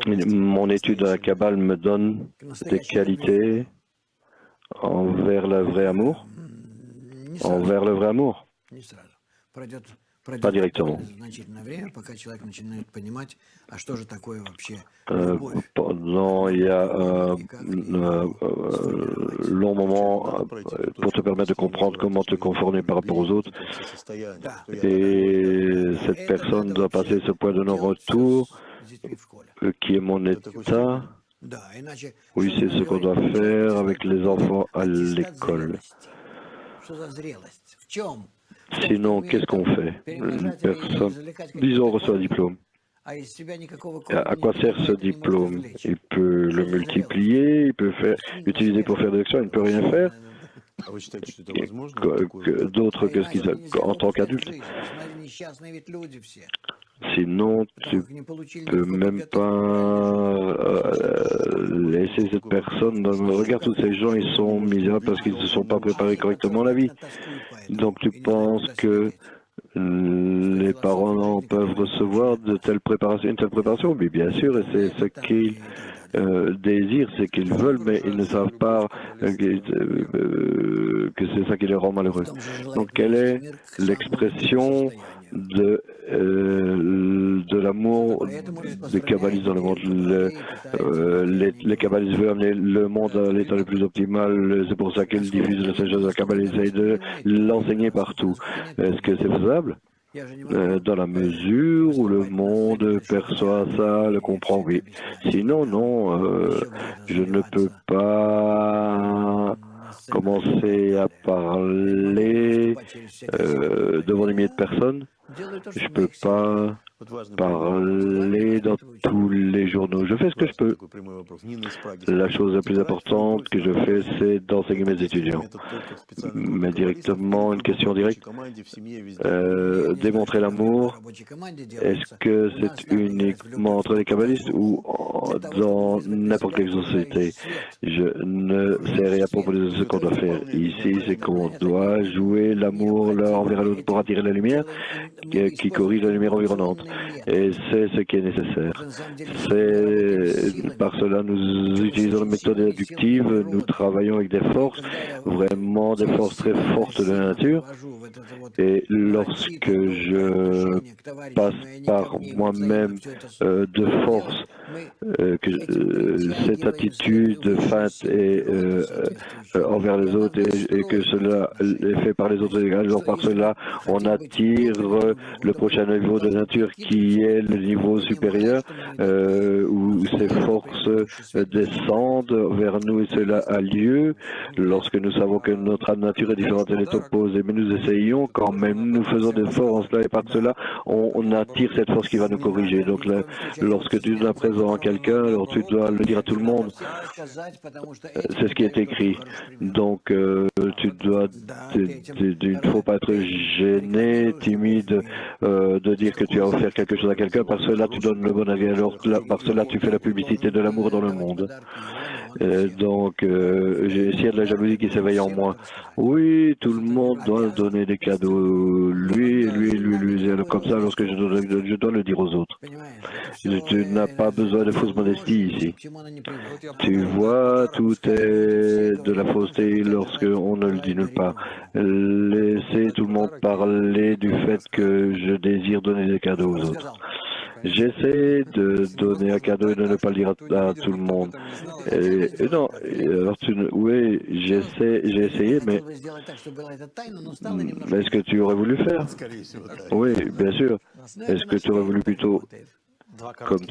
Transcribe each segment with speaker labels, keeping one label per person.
Speaker 1: Mon étude de la Kabbale me donne des qualités envers le vrai amour. Envers le vrai amour. Pas directement. Pendant il y a un long moment pour te permettre de comprendre comment te conformer par rapport aux autres. Et cette personne doit passer ce point de non-retour qui est mon état. Oui, c'est ce qu'on doit faire avec les enfants à l'école. Sinon, qu'est-ce qu'on fait? Une personne, disons, reçoit un diplôme. À quoi sert ce diplôme? Il peut le multiplier, il peut l'utiliser pour faire des actions, il ne peut rien faire. D'autres que ce qu'ils en tant qu'adulte. Sinon, tu peux même pas laisser cette personne. Regarde, tous ces gens, ils sont misérables parce qu'ils ne se sont pas préparés correctement à la vie. Donc tu penses que les parents peuvent recevoir une telle préparation? Mais bien sûr, et c'est ce qu'ils désirent, c'est qu'ils veulent, mais ils ne savent pas que c'est ça qui les rend malheureux. Donc, quelle est l'expression de l'amour des kabbalistes dans le monde? Les kabbalistes veulent amener le monde à l'état le plus optimal. C'est pour ça qu'ils diffusent la sagesse de la Kabbale. Ils essayent de l'enseigner partout. Est-ce que c'est faisable? Dans la mesure où le monde perçoit ça, le comprend, oui. Sinon, non, je ne peux pas commencer à parler devant des milliers de personnes. Je ne peux pas parler dans tous les journaux. Je fais ce que je peux. La chose la plus importante que je fais, c'est d'enseigner mes étudiants. Mais directement, une question directe, démontrer l'amour, est-ce que c'est uniquement entre les kabbalistes ou dans n'importe quelle société? Je ne sais rien à propos de ce qu'on doit faire ici, c'est qu'on doit jouer l'amour envers l'autre pour attirer la lumière qui corrige la lumière environnante. Et c'est ce qui est nécessaire. Par cela, nous utilisons la méthode inductive, nous travaillons avec des forces, vraiment des forces très fortes de la nature. Et lorsque je passe par moi-même de force, cette attitude feinte envers les autres et que cela est fait par les autres, alors par cela, on attire le prochain niveau de nature qui est le niveau supérieur où ces forces descendent vers nous et cela a lieu lorsque nous savons que notre nature est différente, elle est opposée, mais nous essayons quand même, nous faisons des efforts en cela et par cela on attire cette force qui va nous corriger. Donc là, lorsque tu dois présent à quelqu'un, alors tu dois le dire à tout le monde. C'est ce qui est écrit. Donc tu ne faut pas être gêné, timide de dire que tu as offert quelque chose à quelqu'un, par cela tu donnes le bon avis, alors par cela tu fais la publicité de l'amour dans le monde. Donc s'il y a de la jalousie qui s'éveille en moi, oui, tout le monde doit donner des cadeaux, lui, alors comme ça, lorsque je dois le dire aux autres. Tu n'as pas besoin de fausse modestie ici. Tu vois, tout est de la fausseté lorsque on ne le dit nulle part. Laissez tout le monde parler du fait que je désire donner des cadeaux aux autres. J'essaie de donner un cadeau et de ne pas le dire à tout le monde. Non, alors oui, j'ai essayé, mais est-ce que tu aurais voulu faire? Oui, bien sûr. Est-ce que tu aurais voulu plutôt comme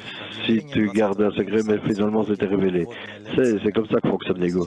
Speaker 1: si tu gardais un secret, mais finalement c'était révélé? C'est comme ça que fonctionne l'ego.